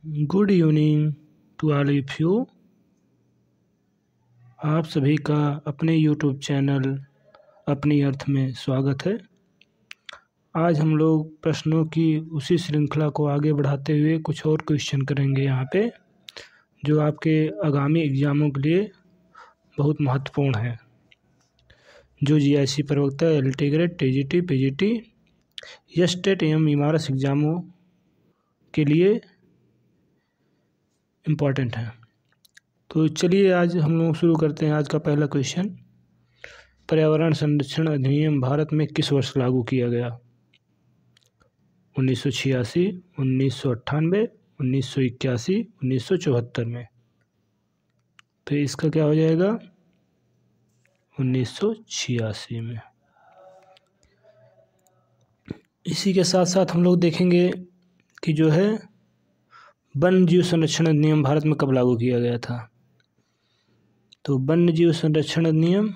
Good evening to all of you. आप सभी का अपने यूट्यूब चैनल अपनी अर्थ में स्वागत है। आज हम लोग प्रश्नों की उसी श्रृंखला को आगे बढ़ाते हुए कुछ और क्वेश्चन करेंगे यहाँ पे, जो आपके आगामी एग्ज़ामों के लिए बहुत महत्वपूर्ण है। जो जीआईसी प्रवक्ता, LT grade, TGT, PGT, estate एवं इमारत एग्ज़ामों के लिए इम्पॉर्टेंट है। तो चलिए आज हम लोग शुरू करते हैं। आज का पहला क्वेश्चन, पर्यावरण संरक्षण अधिनियम भारत में किस वर्ष लागू किया गया? 1986, 1998, 1981, 1974 में। तो इसका क्या हो जाएगा? 1986 में। इसी के साथ साथ हम लोग देखेंगे कि जो है वन्य जीव संरक्षण अधिनियम भारत में कब लागू किया गया था। तो वन्य जीव संरक्षण अधिनियम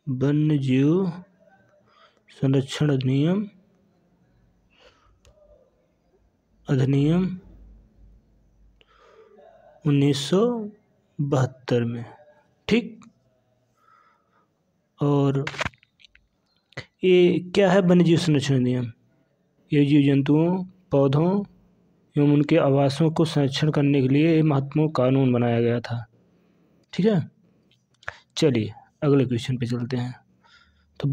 वन्य जीव संरक्षण अधिनियम 1972 में, ठीक। और ये क्या है वन्य जीव संरक्षण अधिनियम? ये जीव जंतुओं, पौधों एवं उनके आवासों को संरक्षण करने के लिए महत्वपूर्ण कानून बनाया गया था, ठीक है। चलिए अगले क्वेश्चन पे चलते हैं। तो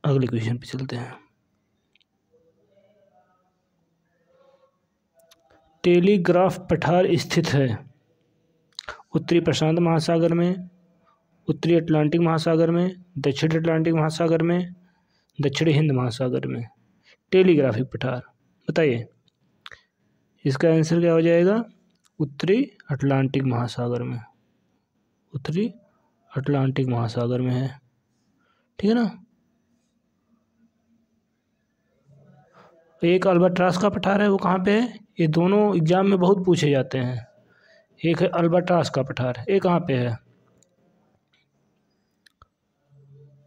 अगले क्वेश्चन पे चलते हैं। टेलीग्राफ पठार स्थित है उत्तरी प्रशांत महासागर में, उत्तरी अटलांटिक महासागर में, दक्षिण अटलांटिक महासागर में, दक्षिणी हिंद महासागर में। टेलीग्राफिक पठार बताइए, इसका आंसर क्या हो जाएगा? उत्तरी अटलांटिक महासागर में। उत्तरी अटलांटिक महासागर में है, ठीक है ना। एक अल्बाट्रॉस का पठार है, वो कहाँ पे है? ये दोनों एग्जाम में बहुत पूछे जाते हैं। एक है अल्बाट्रॉस का पठार, ये कहाँ पे है?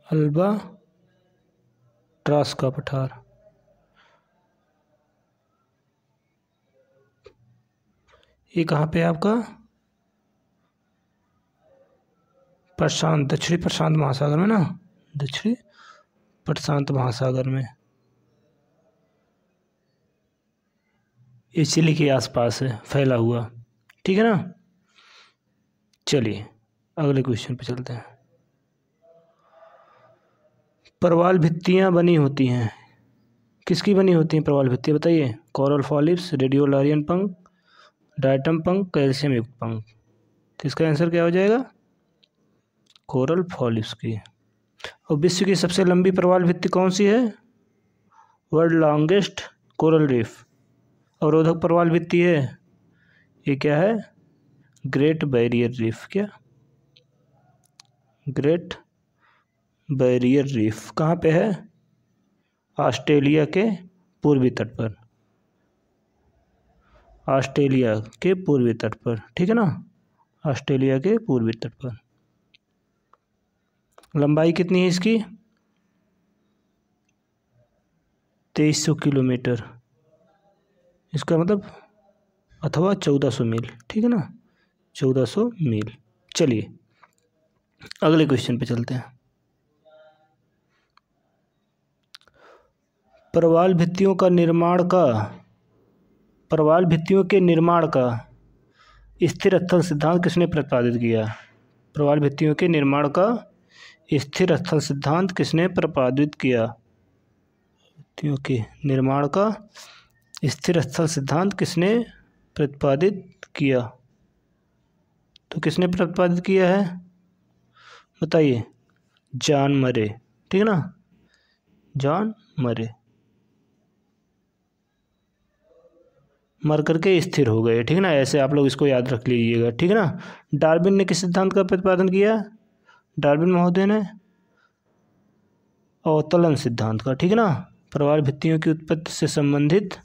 अल्बाट्रॉस का पठार ये कहाँ पे है आपका? प्रशांत, दक्षिणी प्रशांत महासागर में ना, दक्षिणी प्रशांत महासागर में। ये चिली के आसपास है फैला हुआ, ठीक है ना। चलिए अगले क्वेश्चन पे चलते हैं। प्रवाल भित्तियाँ बनी होती हैं, किसकी बनी होती हैं प्रवाल भित्तियाँ बताइए? कोरल पॉलिप्स, रेडियोलारियन पंख, डायटम पंख, कैल्शियम युक्त पंख। तो इसका आंसर क्या हो जाएगा? कोरल पॉलिप्स की। और विश्व की सबसे लंबी प्रवाल भित्ति कौन सी है? वर्ल्ड लॉन्गेस्ट कोरल रीफ अवरोधक प्रवाल भित्ति है, ये क्या है? Great barrier reef. क्या? ग्रेट बैरियर रीफ कहाँ पे है? ऑस्ट्रेलिया के पूर्वी तट पर। ऑस्ट्रेलिया के पूर्वी तट पर, ठीक है ना। ऑस्ट्रेलिया के पूर्वी तट पर। लंबाई कितनी है इसकी? 2300 किलोमीटर, इसका मतलब अथवा 1400 मील, ठीक है ना, 1400 मील। चलिए अगले क्वेश्चन पे चलते हैं। प्रवाल भित्तियों के निर्माण का स्थिर स्थल सिद्धांत किसने प्रतिपादित किया? प्रवाल भित्तियों के निर्माण का स्थिर स्थल सिद्धांत किसने प्रतिपादित किया? भित्तियों के निर्माण का स्थिर स्थल सिद्धांत किसने प्रतिपादित किया? तो किसने प्रतिपादित किया है बताइए? जॉन मरे, ठीक है ना, जॉन मरे। मर करके स्थिर हो गए, ठीक है ना, ऐसे आप लोग इसको याद रख लीजिएगा, ठीक है ना। डार्विन ने किस सिद्धांत का प्रतिपादन किया? डार्विन महोदय ने अवतलन सिद्धांत का, ठीक है ना। प्रवाल भित्तियों की उत्पत्ति से संबंधित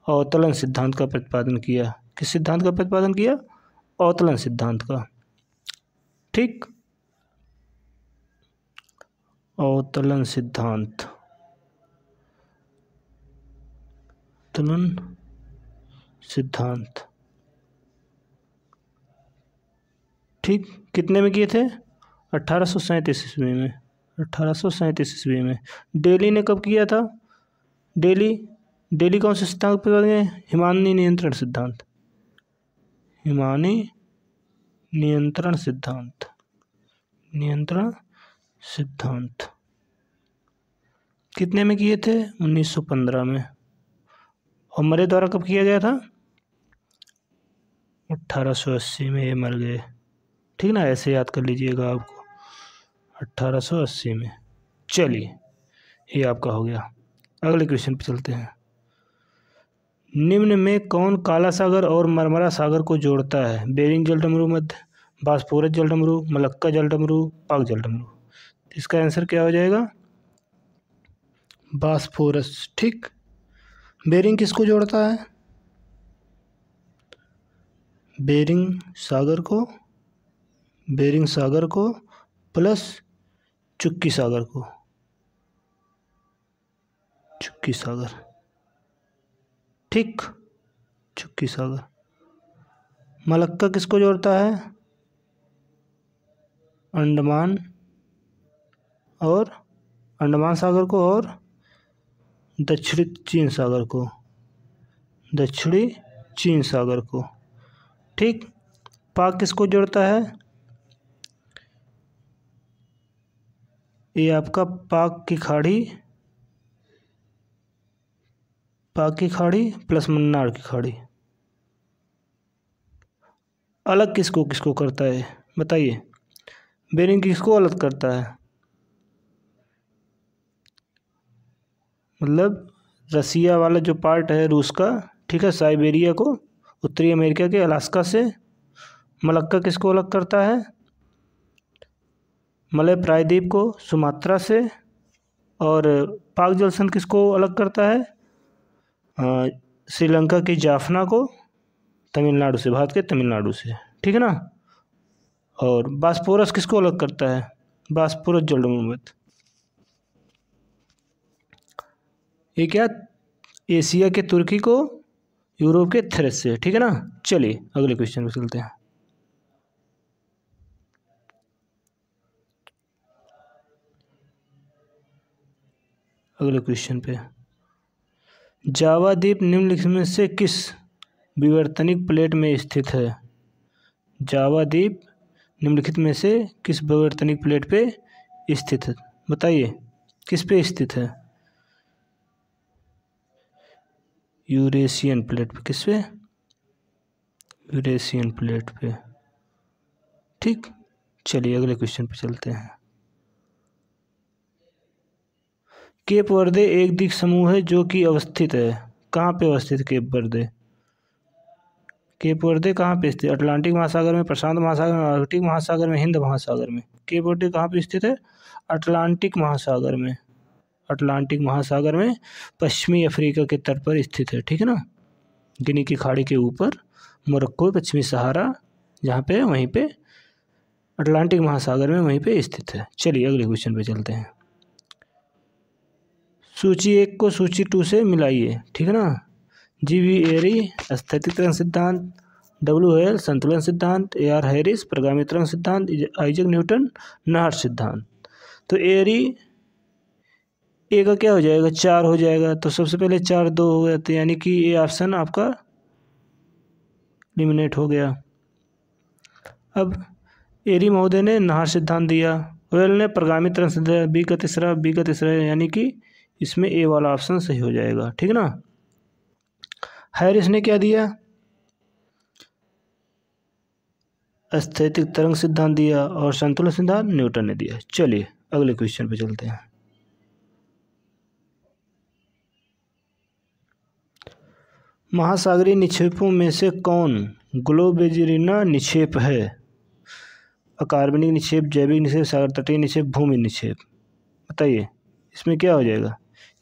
अवतलन सिद्धांत का प्रतिपादन किया। किस सिद्धांत का प्रतिपादन किया? अवतलन सिद्धांत का, ठीक। अवतलन सिद्धांत, अवतलन सिद्धांत। ठीक, कितने में किए थे? 1837 ईस्वी में, 1837 ईस्वी में। डेली ने कब किया था? डेली कौन से सिद्धांत पर गए? हिमानी नियंत्रण सिद्धांत, हिमानी नियंत्रण सिद्धांत, नियंत्रण सिद्धांत। कितने में किए थे? 1915 में। और मरे द्वारा कब किया गया था? 1880 में ये मर गए। ठीक ना, ऐसे याद कर लीजिएगा आपको, 1880 में। चलिए, ये आपका हो गया। अगले क्वेश्चन पे चलते हैं। निम्न में कौन काला सागर और मरमरा सागर को जोड़ता है? बेरिंग जलडमरू मध्य, बास्फोरस जलडमरू, मलक्का जलडमरू, पाक जलडमरू। इसका आंसर क्या हो जाएगा? बास्फोरस। ठीक। बेरिंग किसको जोड़ता है? बेरिंग सागर को प्लस चुक्की सागर को, चुक्की सागर। ठीक, चुक्की सागर। मलक्का किसको जोड़ता है? अंडमान सागर को और दक्षिणी चीन सागर को, दक्षिणी चीन सागर को। ठीक। पाक किसको जोड़ता है? ये आपका पाक की खाड़ी प्लस मन्नार की खाड़ी। अलग किसको किसको करता है बताइए? बेरिंग किसको अलग करता है? मतलब रसिया वाला जो पार्ट है रूस का, ठीक है, साइबेरिया को उत्तरी अमेरिका के अलास्का से। मलक्का किसको अलग करता है? मलय प्रायद्वीप को सुमात्रा से। और पाक जलसन किसको अलग करता है? श्रीलंका की जाफना को तमिलनाडु से, भारत के तमिलनाडु से। ठीक है ना। और बास्फोरस किसको अलग करता है? बास्फोरस जलडमरूमध्य। ये क्या? एशिया के तुर्की को यूरोप के थ्रेस से। ठीक है ना। चलिए अगले क्वेश्चन पे चलते हैं। अगले क्वेश्चन पे, जावा द्वीप निम्नलिखित में से किस विवर्तनिक प्लेट में स्थित है? जावा द्वीप निम्नलिखित में से किस विवर्तनिक प्लेट पे स्थित है? बताइए किस पे स्थित है? यूरेशियन प्लेट पे। किस पे? यूरेशियन प्लेट पे। ठीक। चलिए अगले क्वेश्चन पे चलते हैं। केप वर्दे एक द्वीप समूह है जो कि अवस्थित है। कहाँ पे अवस्थित? केप वर्दे। केप वर्दे कहाँ पे स्थित? अटलांटिक महासागर में, प्रशांत महासागर में, आर्कटिक महासागर में, हिंद महासागर में। केप वर्दे कहाँ पे स्थित है? अटलांटिक महासागर में। अटलांटिक महासागर में पश्चिमी अफ्रीका के तट पर स्थित है। ठीक है ना। गिनी की खाड़ी के ऊपर, मोरक्को, पश्चिमी सहारा जहाँ पे, वहीं पे अटलांटिक महासागर में वहीं पे स्थित है। चलिए अगले क्वेश्चन पे चलते हैं। सूची 1 को सूची 2 से मिलाइए। ठीक है ना। जी.वी. एरी स्थैतिक तरंग सिद्धांत, डब्ल्यू. हेल संतुलन सिद्धांत, ए.आर. हैरिस प्रगामी तरंग सिद्धांत, आइजैक न्यूटन नाहर सिद्धांत। तो एरी ए का क्या हो जाएगा? 4 हो जाएगा। तो सबसे पहले 4 2 हो गए थे, यानी कि ये ऑप्शन आपका एलिमिनेट हो गया। अब एरी महोदय ने नाहर सिद्धांत दिया, वेल ने प्रगामी तरंग सिद्धांत, बी का तीसरा, यानी कि इसमें ए वाला ऑप्शन सही हो जाएगा। ठीक ना। हैरिस ने क्या दिया? स्थैतिक तरंग सिद्धांत दिया। और संतुलन सिद्धांत न्यूटन ने दिया। चलिए अगले क्वेश्चन पे चलते हैं। महासागरीय निक्षेपों में से कौन ग्लोबिरुलिना निक्षेप है? अकार्बनिक निक्षेप, जैविक निक्षेप, सागर तटीय निक्षेप, भूमि निक्षेप। बताइए इसमें क्या हो जाएगा?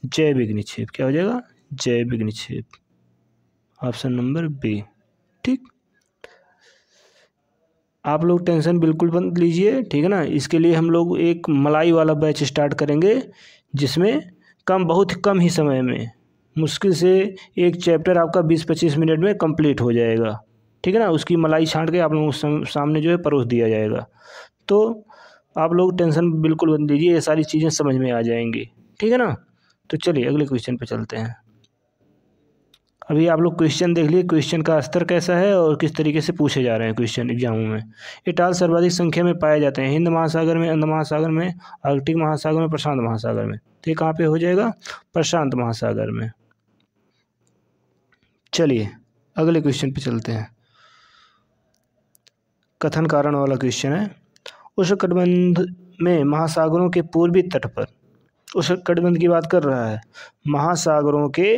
जैविक निक्षेप। क्या हो जाएगा? जैविक निक्षेप। Option number B. ठीक। आप लोग टेंशन बिल्कुल मत लीजिए, ठीक है ना। इसके लिए हम लोग एक मलाई वाला बैच स्टार्ट करेंगे, जिसमें बहुत कम ही समय में, मुश्किल से एक चैप्टर आपका 20-25 मिनट में कंप्लीट हो जाएगा, ठीक है ना। उसकी मलाई छांट के आप लोगों के सामने जो है परोस दिया जाएगा। तो आप लोग टेंशन बिल्कुल मत लीजिए, ये सारी चीज़ें समझ में आ जाएंगी, ठीक है ना। तो चलिए अगले क्वेश्चन पे चलते हैं। अभी आप लोग क्वेश्चन देख लिए, क्वेश्चन का स्तर कैसा है और किस तरीके से पूछे जा रहे हैं क्वेश्चन एग्जामों में। ये टाल सर्वाधिक संख्या में पाए जाते हैं हिंद महासागर में, अंडमान महासागर में, आर्कटिक महासागर में, प्रशांत महासागर में। तो ये कहाँ पे हो जाएगा? प्रशांत महासागर में। चलिए अगले क्वेश्चन पे चलते हैं। कथन कारण वाला क्वेश्चन है। उष्णकटिबंध में महासागरों के पूर्वी तट पर, उष्णकटिबंध की बात कर रहा है, महासागरों के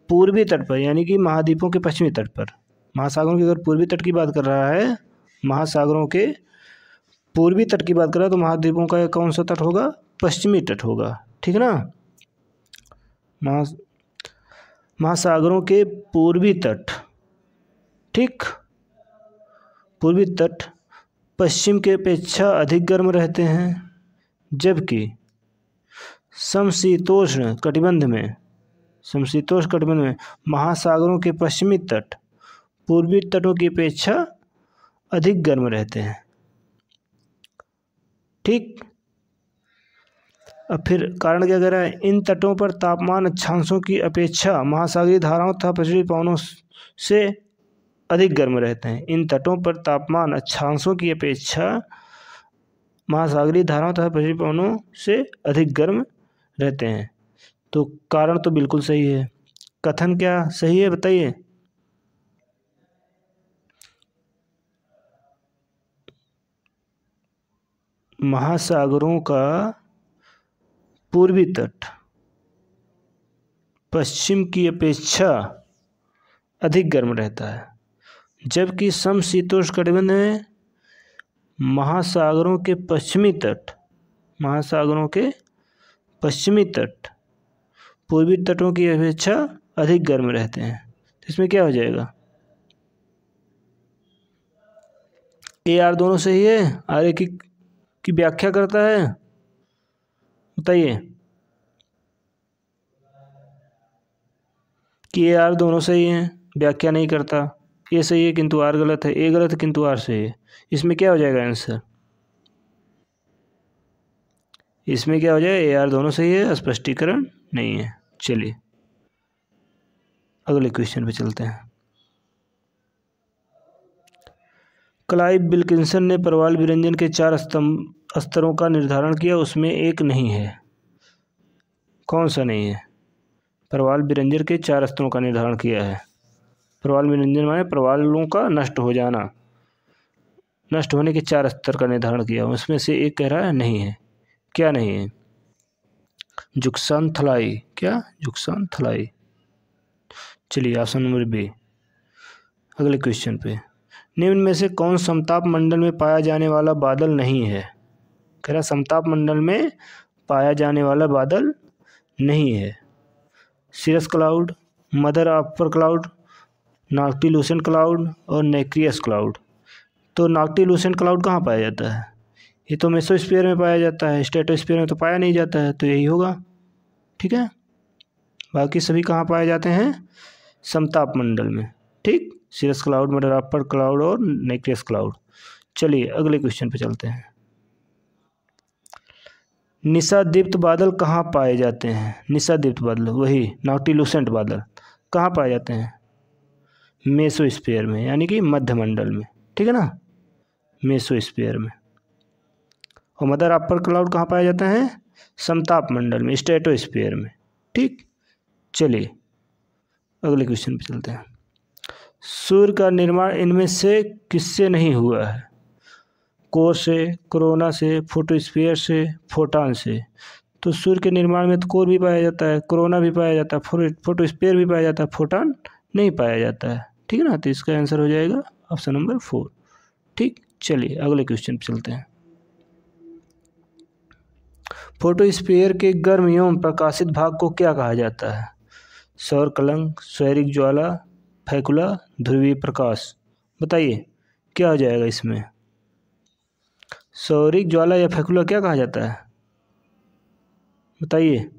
पूर्वी तट पर यानी कि महाद्वीपों के पश्चिमी तट पर। महासागरों के अगर पूर्वी तट की बात कर रहा है, महासागरों के पूर्वी तट की बात कर रहा है, तो महाद्वीपों का कौन सा तट होगा? पश्चिमी तट होगा, ठीक है ना। महासागरों के पूर्वी तट, ठीक, पूर्वी तट पश्चिम के अपेक्षा अधिक गर्म रहते हैं, जबकि समशीतोष्ण कटिबंध में, समशीतोष्ण कटिबंध में महासागरों के पश्चिमी तट पूर्वी तटों की अपेक्षा अधिक गर्म रहते हैं, ठीक। अब फिर कारण क्या कह रहा है? इन तटों पर तापमान अक्षांशों की अपेक्षा महासागरीय धाराओं तथा पश्चिमी पवनों से अधिक गर्म रहते हैं। इन तटों पर तापमान अक्षांशों की अपेक्षा महासागरीय धाराओं तथा पश्चिमी पवनों से अधिक गर्म रहते हैं। तो कारण तो बिल्कुल सही है, कथन क्या सही है बताइए? महासागरों का पूर्वी तट पश्चिम की अपेक्षा अधिक गर्म रहता है, जबकि समशीतोष्ण कटिबंध में महासागरों के पश्चिमी तट, महासागरों के पश्चिमी तट पूर्वी तटों की अपेक्षा अधिक गर्म रहते हैं। तो इसमें क्या हो जाएगा? ए आर दोनों सही है। आर की व्याख्या करता है, बताइए कि ए आर दोनों सही हैं, व्याख्या नहीं करता। ये सही है किंतु आर गलत है, ए गलत है किंतु आर सही है। इसमें क्या हो जाएगा आंसर? इसमें क्या हो जाएगा? ए आर दोनों सही है, स्पष्टीकरण नहीं है। चलिए अगले क्वेश्चन पे चलते हैं। क्लाइव विल्किंसन ने प्रवाल विरंजन के 4 स्तरों का निर्धारण किया, उसमें एक नहीं है। कौन सा नहीं है? प्रवाल विरंजन के 4 स्तरों का निर्धारण किया है। प्रवाल विरंजन माने प्रवालों का नष्ट हो जाना, नष्ट होने के 4 स्तर का निर्धारण किया, उसमें से एक कह रहा है नहीं है। क्या नहीं है? जुक्सानथलाई। क्या? जुक्सानथलाई। चलिए ऑप्शन नंबर बी। अगले क्वेश्चन पे, निम्न में से कौन समताप मंडल में पाया जाने वाला बादल नहीं है? कह रहा समताप मंडल में पाया जाने वाला बादल नहीं है। सिरस क्लाउड, मदर अपर क्लाउड, नॉक्टिलूसेंट क्लाउड और नेक्रियस क्लाउड। तो नॉक्टिलूसेंट क्लाउड कहाँ पाया जाता है? ये तो मेसोस्फीयर में पाया जाता है, स्ट्रेटोस्फीयर में तो पाया नहीं जाता है, तो यही होगा, ठीक है। बाकी सभी कहाँ पाए जाते हैं? समताप मंडल में, ठीक। सिरस क्लाउड, मदर अपर क्लाउड और नेक्रियस क्लाउड। चलिए अगले क्वेश्चन पे चलते हैं। निशादीप्त बादल कहाँ पाए जाते हैं? निशादीप्त बादल, वही नॉक्टिलूसेंट बादल, कहाँ पाए जाते हैं? मेसोस्फीयर में, यानी कि मध्य मंडल में, ठीक है ना, मेसोस्फीयर में। और मदर अपर क्लाउड कहाँ पाया जाता है? समताप मंडल में, स्ट्रेटोस्फीयर में, ठीक। चलिए अगले क्वेश्चन पे चलते हैं। सूर्य का निर्माण इनमें से किससे नहीं हुआ है? कोर से, कोरोना से, फोटोस्फीयर से, फोटॉन से। तो सूर्य के निर्माण में तो कोर भी पाया जाता है, कोरोना भी पाया जाता है, फोटोस्फीयर भी पाया जाता है, फोटॉन नहीं पाया जाता है, ठीक है ना। तो इसका आंसर हो जाएगा ऑप्शन नंबर 4, ठीक। चलिए अगले क्वेश्चन पे चलते हैं। फोटोस्फीयर के गर्म एवं प्रकाशित भाग को क्या कहा जाता है? सौर कलंक, स्फेरिक ज्वाला, फैकुला, ध्रुवीय प्रकाश। बताइए क्या हो जाएगा इसमें? सौरिक ज्वाला या फेकुला क्या कहा जाता है, बताइए।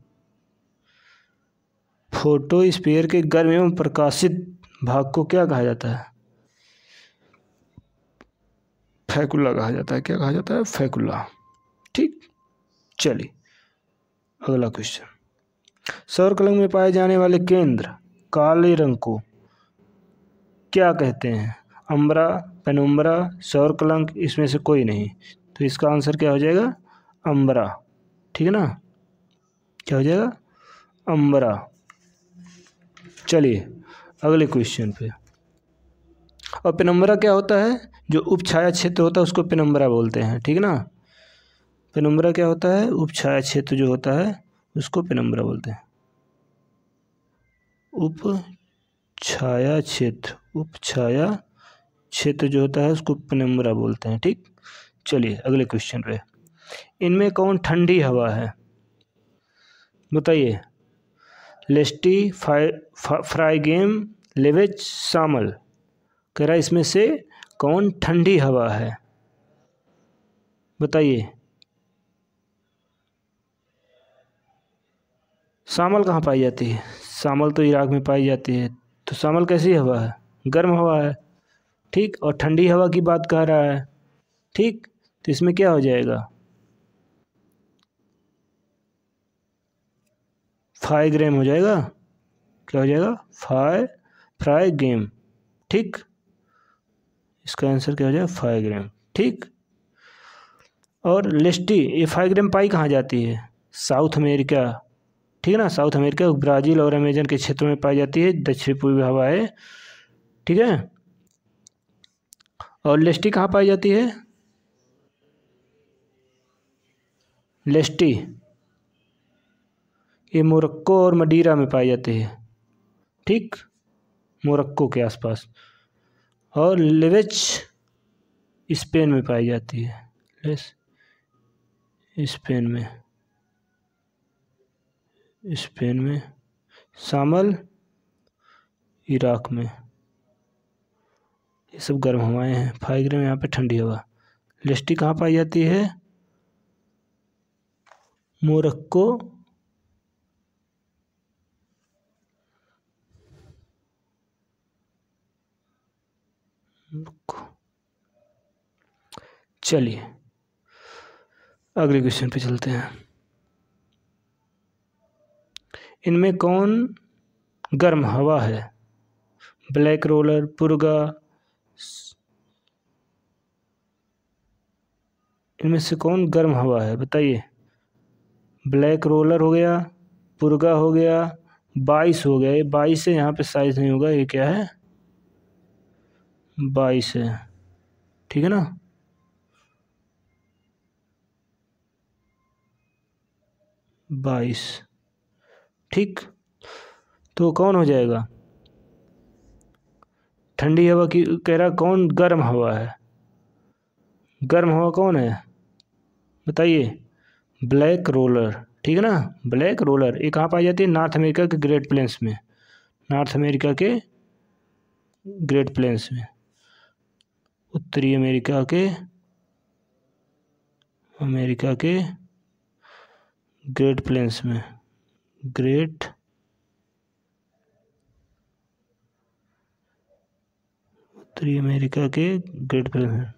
फोटोस्फीयर के गर्म एवं प्रकाशित भाग को क्या कहा जाता है, फेकुला कहा जाता है। क्या कहा जाता है, फेकुला। ठीक, चलिए अगला क्वेश्चन। सौर कलंक में पाए जाने वाले केंद्र काले रंग को क्या कहते हैं, अम्बरा, पेनुम्बरा, सौर कलंक, इसमें से कोई नहीं। तो इसका आंसर क्या हो जाएगा, अम्बरा। ठीक है ना, क्या हो जाएगा, अम्बरा। चलिए अगले क्वेश्चन पे। और पेनुम्बरा क्या होता है, जो उपछाया क्षेत्र होता है उसको पेनुम्बरा बोलते हैं। ठीक है ना, पेनुम्बरा क्या होता है, उपछाया क्षेत्र जो होता है उसको पेनुम्बरा बोलते हैं। उपछाया क्षेत्र, उपछाया क्षेत्र जो होता है उसको पेनुम्बरा बोलते हैं। ठीक, चलिए अगले क्वेश्चन पे। इनमें कौन ठंडी हवा है, बताइए। लेस्टी, फ्राइगेम, लेवेज, शामल। कह रहा है इसमें से कौन ठंडी हवा है, बताइए। शामल कहाँ पाई जाती है, शामल तो इराक में पाई जाती है। तो शामल कैसी हवा है, गर्म हवा है। ठीक, और ठंडी हवा की बात कह रहा है। ठीक, तो इसमें क्या हो जाएगा, फ्राइगेम हो जाएगा। क्या हो जाएगा, फ्राइगेम। ठीक, इसका आंसर क्या हो जाएगा, फ्राइगेम। ठीक, और लेस्टी, ये फ्राइगेम पाई कहाँ जाती है, साउथ अमेरिका। ठीक है ना, साउथ अमेरिका, ब्राज़ील और अमेजन के क्षेत्रों में पाई जाती है, दक्षिण पूर्वी हवा है। ठीक है, और लेस्टी कहाँ पाई जाती है, लेस्टी ये मोरक्को और मदीरा में पाई जाती है। ठीक, मोरक्को के आसपास। और लेवेज स्पेन में पाई जाती है, स्पेन में। शामल इराक में। ये सब गर्म हवाएं हैं। फ्राइगेम यहाँ पे ठंडी हवा। लेस्टी कहाँ पाई जाती है, मोरक्को चलिए अगले क्वेश्चन पे चलते हैं। इनमें कौन गर्म हवा है, ब्लैक रोलर, पुर्गा, इनमें से कौन गर्म हवा है, बताइए। ब्लैक रोलर हो गया, पुर्गा हो गया, 22 हो गया। ये 22 है, यहाँ पे साइज नहीं होगा, ये क्या है, 22 है। ठीक है ना, 22। ठीक, तो कौन हो जाएगा, ठंडी हवा की कह रहा, कौन गर्म हवा है, गर्म हवा कौन है, बताइए। Black roller. ठीक है ना, ब्लैक रोलर ये कहाँ पाई जाती है, नॉर्थ अमेरिका के ग्रेट प्लेन्स में। नॉर्थ अमेरिका के ग्रेट प्लेन्स में, उत्तरी अमेरिका के ग्रेट प्लेन्स में, ग्रेट उत्तरी अमेरिका के ग्रेट प्लेन्स में।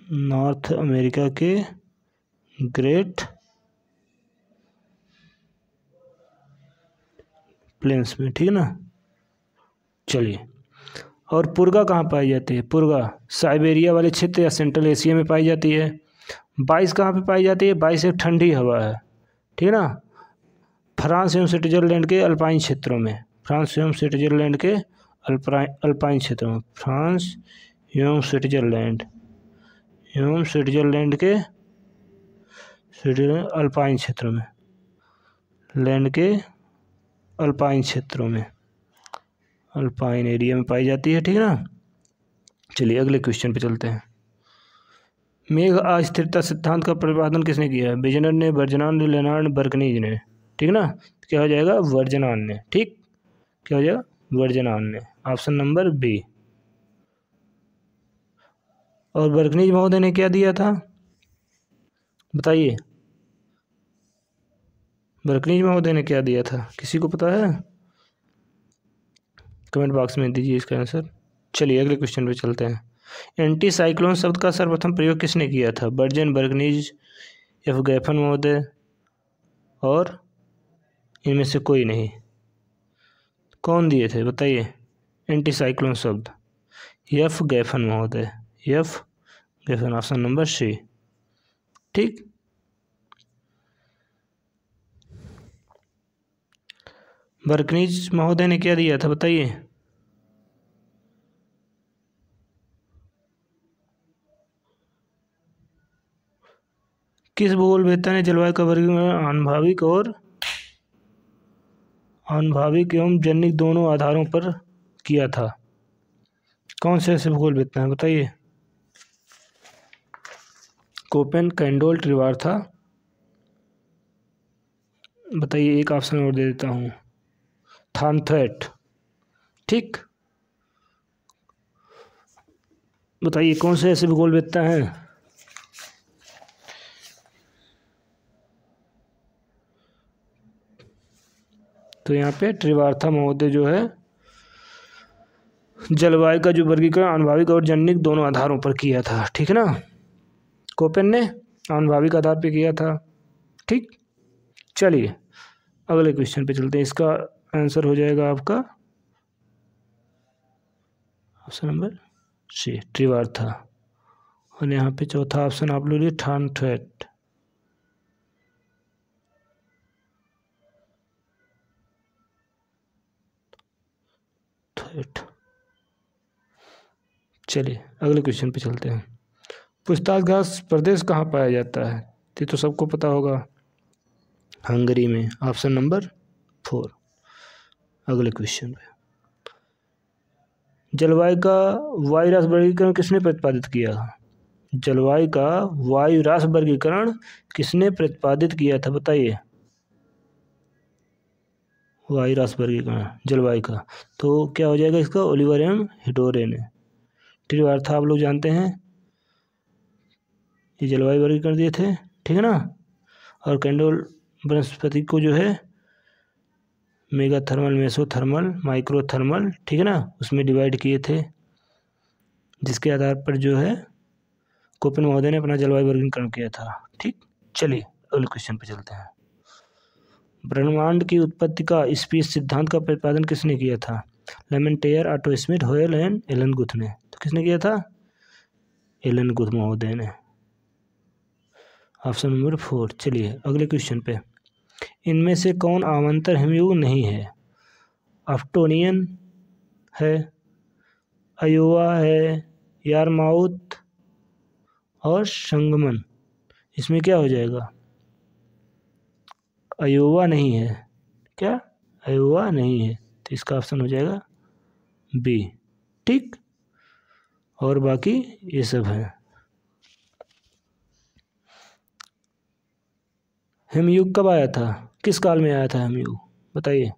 नॉर्थ अमेरिका के ग्रेट प्लेन्स में। ठीक है ना, चलिए। और पुर्गा कहाँ पाई जाती है, पुर्गा साइबेरिया वाले क्षेत्र या सेंट्रल एशिया में पाई जाती है। 22 कहाँ पे पाई जाती है, 22 एक ठंडी हवा है। ठीक है ना, फ्रांस एवं स्विट्जरलैंड के अल्पाइन क्षेत्रों में, फ्रांस एवं स्विट्जरलैंड के अल्पाइन क्षेत्रों में, फ्रांस एवं स्विट्जरलैंड के अल्पाइन क्षेत्रों में, लैंड के अल्पाइन क्षेत्रों में, अल्पाइन एरिया में पाई जाती है। ठीक है ना, चलिए अगले क्वेश्चन पे चलते हैं। मेघ अस्थिरता सिद्धांत का प्रतिपादन किसने किया है, विजनर ने, बर्जनान ने, लेनार्ड बर्कनीज ने। ठीक है ना, क्या हो जाएगा, वर्जनान ने। ठीक, क्या हो जाएगा, वर्जनान ने। Option number B. और बर्कनीज महोदय ने क्या दिया था, बताइए। बर्कनीज महोदय ने क्या दिया था, किसी को पता है? कमेंट बॉक्स में दीजिए इसका आंसर। चलिए अगले क्वेश्चन पे चलते हैं। एंटी साइक्लोन शब्द का सर्वप्रथम प्रयोग किसने किया था? बर्जन, बर्कनीज, एफ गैफन महोदय और इनमें से कोई नहीं। कौन दिए थे बताइए एंटी साइक्लोन शब्द? एफ गैफन महोदय, एफ गैफन, ऑप्शन नंबर सी। ठीक। बर्कनीज महोदय ने क्या दिया था बताइए? किस भूगोलवेत्ता ने जलवायु का वर्गीकरण आनुभविक और आनुभविक एवं जनिक दोनों आधारों पर किया था? कौन से ऐसे भूगोलवेत्ता हैं बताइए? Koppen, Candolle, Trewartha. बताइए, एक ऑप्शन और दे देता हूँ, थॉर्नथ्वेट। ठीक। बताइए कौन से ऐसे भूगोलवेत्ता हैं? तो यहाँ पे ट्रिवार्था महोदय जो है जलवायु का जो वर्गीकरण आनुभविक और जनिक दोनों आधारों पर किया था। ठीक है ना। कोपेन ने आनुभविक आधार पे किया था। ठीक। चलिए अगले क्वेश्चन पे चलते हैं। इसका आंसर हो जाएगा आपका ऑप्शन नंबर सी, ट्रिवार्था। और यहाँ पे चौथा ऑप्शन आप लोग थॉर्नथ्वेट। चलिए अगले क्वेश्चन पे चलते हैं। पुछताछ घास प्रदेश कहाँ पाया जाता है? ये तो सबको पता होगा, हंगरी में, ऑप्शन नंबर 4। अगले क्वेश्चन पे, जलवायु का वायु राशि वर्गीकरण किसने प्रतिपादित किया? जलवायु का वायु राशि वर्गीकरण किसने प्रतिपादित किया था बताइए? वायु राशि वर्गीकरण जलवायु का, तो क्या हो जाएगा इसका? ओलिवर एम हिटोरे ने। ट्रिवार्था आप लोग जानते हैं, ये जलवायु वर्गीकरण दिए थे। ठीक है ना। और कैंडोल वनस्पति को जो है मेगा थर्मल, मेसोथर्मल, माइक्रोथर्मल, ठीक है ना, उसमें डिवाइड किए थे, जिसके आधार पर जो है कोपेन महोदय ने अपना जलवायु वर्गीकरण किया था। ठीक। चलिए अगले क्वेश्चन पे चलते हैं। ब्रह्मांड की उत्पत्ति का स्पेस सिद्धांत का प्रतिपादन किसने किया था? लेमेंटेयर, ऑटो स्मिथ, होयल एंड एलन गुथ ने। तो किसने किया था? एलन गुथ महोदय ने, ऑप्शन नंबर 4। चलिए अगले क्वेश्चन पे, इनमें से कौन आमंतर हिमयुग नहीं है? अफ्टोनियन है, अयोवा है, यारमाउथ और संगमन। इसमें क्या हो जाएगा? अयोवा नहीं है। क्या? अयोवा नहीं है, तो इसका ऑप्शन हो जाएगा बी। ठीक। और बाकी ये सब है। हिमयुग कब आया था? किस काल में आया था हिमयुग बताइए?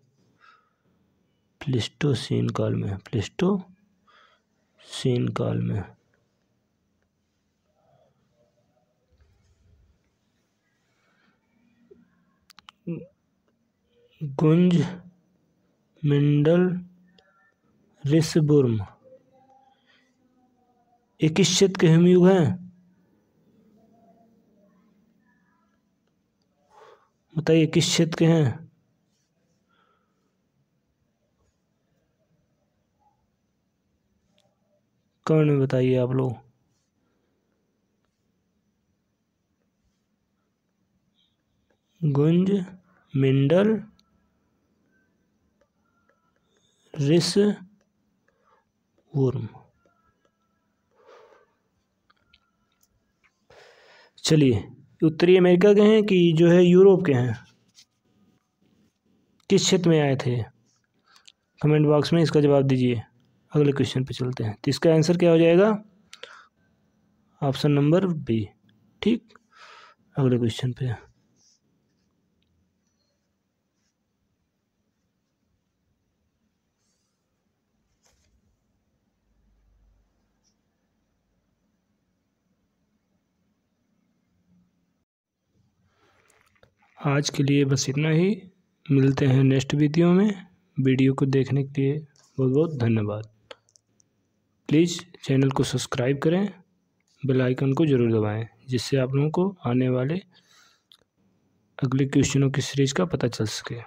प्लीस्टोसीन काल में, प्लीस्टोसीन काल में। गुंज, मिंडल, रिसबुर्म, ये किस क्षेत्र के हिमयुग हैं बताइए? किस क्षेत्र के हैं? कमेंट में बताइए आप लोग। गुंज, मिंडल, रिसबुर्म। चलिए उत्तरी अमेरिका के हैं कि जो है यूरोप के हैं? किस क्षेत्र में आए थे? कमेंट बॉक्स में इसका जवाब दीजिए। अगले क्वेश्चन पे चलते हैं। तो इसका आंसर क्या हो जाएगा? Option number B. ठीक। अगले क्वेश्चन पे, आज के लिए बस इतना ही। मिलते हैं नेक्स्ट वीडियो में। वीडियो को देखने के लिए बहुत बहुत धन्यवाद। प्लीज़ चैनल को सब्सक्राइब करें, बेल आइकन को ज़रूर दबाएं, जिससे आप लोगों को आने वाले अगले क्वेश्चनों की सीरीज़ का पता चल सके।